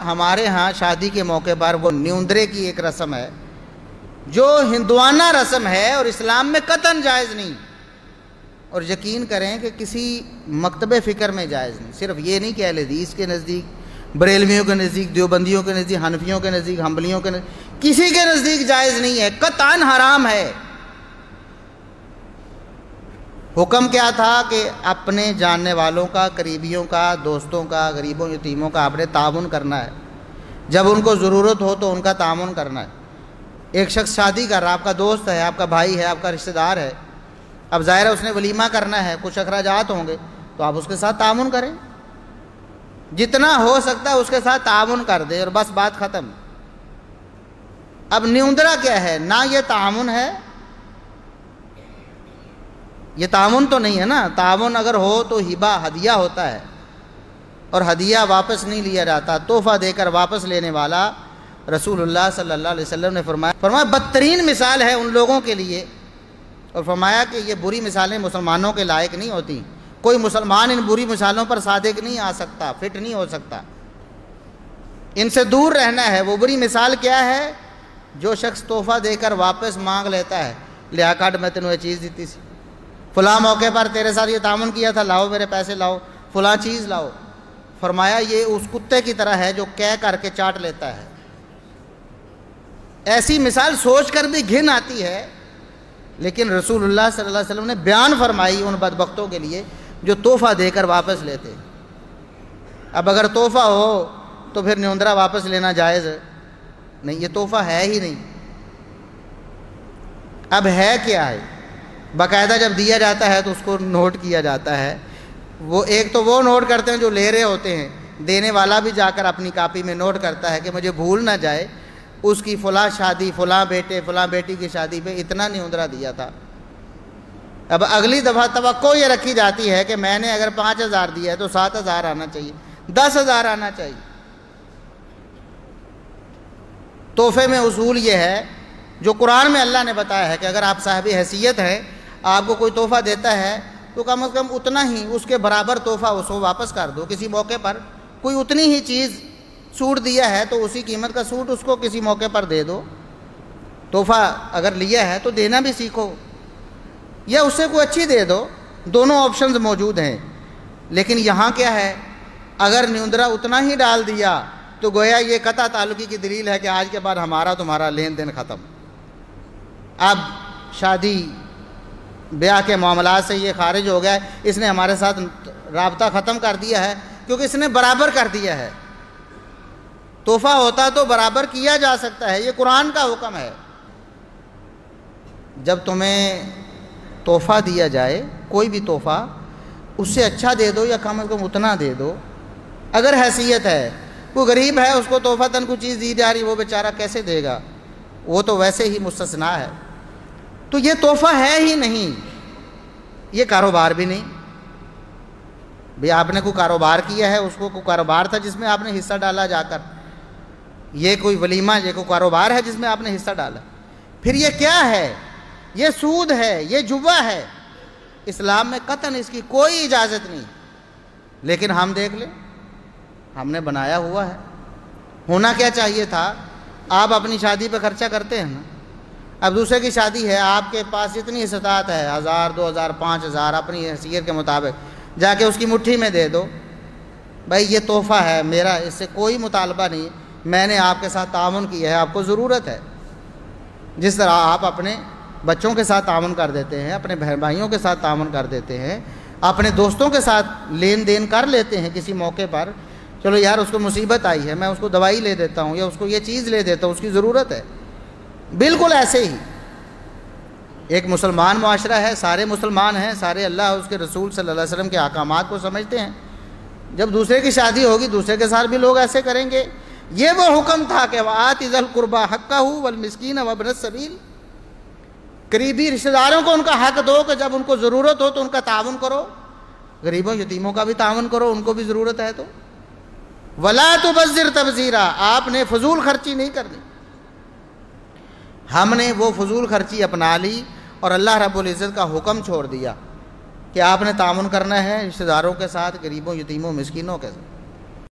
ہمارے ہاں شادی کے موقع پر وہ نیوندرے کی ایک رسم ہے جو ہندوانہ رسم ہے اور اسلام میں قطعاً جائز نہیں، اور یقین کریں کہ کسی مکتب فکر میں جائز نہیں۔ صرف یہ نہیں کہ اہل حدیث کے نزدیک، بریلویوں کے نزدیک، دیوبندیوں کے نزدیک، حنفیوں کے نزدیک، حنبلیوں کے نزدیک، کسی کے نزدیک جائز نہیں ہے، قطعاً حرام ہے۔ حکم کیا تھا کہ اپنے جاننے والوں کا، قریبیوں کا، دوستوں کا، غریبوں یتیموں کا آپ نے تعاون کرنا ہے، جب ان کو ضرورت ہو تو ان کا تعاون کرنا ہے۔ ایک شخص شادی کر رہا، آپ کا دوست ہے، آپ کا بھائی ہے، آپ کا رشتہ دار ہے، اب ظاہر ہے اس نے ولیمہ کرنا ہے، کچھ اخراجات ہوں گے تو آپ اس کے ساتھ تعاون کریں، جتنا ہو سکتا ہے اس کے ساتھ تعاون کر دیں اور بس بات ختم۔ اب نیوندرا کیا ہے؟ نہ یہ تعاون ہے، یہ تعاون تو نہیں ہے نا۔ تعاون اگر ہو تو ہبہ، ہدیہ ہوتا ہے، اور ہدیہ واپس نہیں لیا جاتا، تحفہ دے کر واپس لینے والا رسول اللہ صلی اللہ علیہ وسلم نے فرمایا بدترین مثال ہے ان لوگوں کے لیے، اور فرمایا کہ یہ بری مثالیں مسلمانوں کے لائق نہیں ہوتی، کوئی مسلمان ان بری مثالوں پر صادق نہیں آ سکتا، فٹ نہیں ہو سکتا، ان سے دور رہنا ہے۔ وہ بری مثال کیا ہے؟ جو شخص تحفہ دے کر واپس مانگ لیتا ہے، لیا کاٹ میں تینوں یہ چیز دیتی سی، فلاں موقع پر تیرے ساتھ یہ تعاون کیا تھا، لاؤ میرے پیسے لاؤ، فلاں چیز لاؤ۔ فرمایا یہ اس کتے کی طرح ہے جو کہہ کر کے چاٹ لیتا ہے۔ ایسی مثال سوچ کر بھی گھن آتی ہے، لیکن رسول اللہ صلی اللہ علیہ وسلم نے بیان فرمائی ان بدبختوں کے لیے جو تحفہ دے کر واپس لیتے۔ اب اگر تحفہ ہو تو پھر نیوندرا واپس لینا جائز نہیں، یہ تحفہ ہے ہی نہیں۔ اب ہے کیا ہے؟ باقاعدہ جب دیا جاتا ہے تو اس کو نوٹ کیا جاتا ہے، وہ ایک تو وہ نوٹ کرتے ہیں جو لے رہے ہوتے ہیں، دینے والا بھی جا کر اپنی کاپی میں نوٹ کرتا ہے کہ مجھے بھول نہ جائے اس کی فلاں شادی، فلاں بیٹے، فلاں بیٹی کی شادی پہ اتنا نیوندرا دیا تھا۔ اب اگلی دفعہ توقع یہ رکھی جاتی ہے کہ میں نے اگر 5,000 دیا ہے تو 7,000 آنا چاہیے، 10,000 آنا چاہیے۔ تحفے میں اصول یہ ہے جو قرآن میں اللہ نے بتایا ہے کہ اگر آپ صاحب حیثیت ہیں، آپ کو کوئی تحفہ دیتا ہے تو کم از کم اتنا ہی، اس کے برابر تحفہ اس کو واپس کر دو۔ کسی موقع پر کوئی اتنی ہی چیز، سوٹ دیا ہے تو اسی قیمت کا سوٹ اس کو کسی موقع پر دے دو۔ تحفہ اگر لیا ہے تو دینا بھی سیکھو، یا اس سے کوئی اچھی دے دو، دونوں آپشنز موجود ہیں۔ لیکن یہاں کیا ہے؟ اگر نیوندرا اتنا ہی ڈال دیا تو گویا یہ قطع تعلقی کی دلیل ہے کہ آج کے بعد ہمارا تمہارا لین دین ختم۔ اب شادی بیاہ کے معاملات سے یہ خارج ہو گیا ہے، اس نے ہمارے ساتھ رابطہ ختم کر دیا ہے کیونکہ اس نے برابر کر دیا ہے۔ تحفہ ہوتا تو برابر کیا جا سکتا ہے، یہ قرآن کا حکم ہے۔ جب تمہیں تحفہ دیا جائے، کوئی بھی تحفہ، اس سے اچھا دے دو یا کم از کم اتنا دے دو۔ اگر حیثیت ہے، کوئی غریب ہے، اس کو تحفہ تن کوئی چیز دی جا رہی، وہ بیچارہ کیسے دے گا؟ وہ تو ویسے ہی مستثنا ہے۔ تو یہ تحفہ ہے ہی نہیں، یہ کاروبار بھی نہیں۔ بھی آپ نے کوئی کاروبار کیا ہے، اس کو کوئی کاروبار تھا جس میں آپ نے حصہ ڈالا جا کر، یہ کوئی ولیمہ، یہ کوئی کاروبار ہے جس میں آپ نے حصہ ڈالا، پھر یہ کیا ہے؟ یہ سود ہے، یہ جوا ہے۔ اسلام میں قطعاً اس کی کوئی اجازت نہیں، لیکن ہم دیکھ لیں، ہم نے بنایا ہوا ہے۔ ہونا کیا چاہیے تھا؟ آپ اپنی شادی پہ خرچہ کرتے ہیں نا، اب دوسرے کی شادی ہے، آپ کے پاس جتنی استطاعت ہے، 1,000، 2,000، 5,000 اپنی حیثیت کے مطابق جا کے اس کی مٹھی میں دے دو۔ بھائی یہ تحفہ ہے میرا، اس سے کوئی مطالبہ نہیں، میں نے آپ کے ساتھ تعاون کیا ہے، آپ کو ضرورت ہے۔ جس طرح آپ اپنے بچوں کے ساتھ تعاون کر دیتے ہیں، اپنے بہن بھائیوں کے ساتھ تعاون کر دیتے ہیں، اپنے دوستوں کے ساتھ لین دین کر لیتے ہیں کسی موقع پر، چلو یار اس کو مصیبت آئی ہے، میں اس کو دوائی لے دیتا ہوں یا اس کو یہ چیز لے دیتا ہوں، اس کی ضرورت ہے۔ بالکل ایسے ہی ایک مسلمان معاشرہ ہے، سارے مسلمان ہیں، سارے اللہ اور اس کے رسول صلی اللہ علیہ وسلم کے احکامات کو سمجھتے ہیں۔ جب دوسرے کی شادی ہوگی، دوسرے کے ساتھ بھی لوگ ایسے کریں گے۔ یہ وہ حکم تھا کہ وَآتِ ذَا الْقُرْبَىٰ حَقَّهُ وَالْمِسْكِينَ وَابْنَ السَّبِيلِ، قریبی رشتہ داروں کو ان کا حق دو کہ جب ان کو ضرورت ہو تو ان کا تعاون کرو، غریبوں یتیموں کا بھی تعاون کرو، ان کو بھی ضرورت ہے تو۔ وَلَا تُبَذِّرْ تَبْذِيرًا، آپ نے فضول خرچی نہیں کرنی۔ ہم نے وہ فضول خرچی اپنا لی اور اللہ رب العزت کا حکم چھوڑ دیا کہ آپ نے تعاون کرنا ہے رشتہ داروں کے ساتھ، غریبوں یتیموں مسکینوں کے ساتھ۔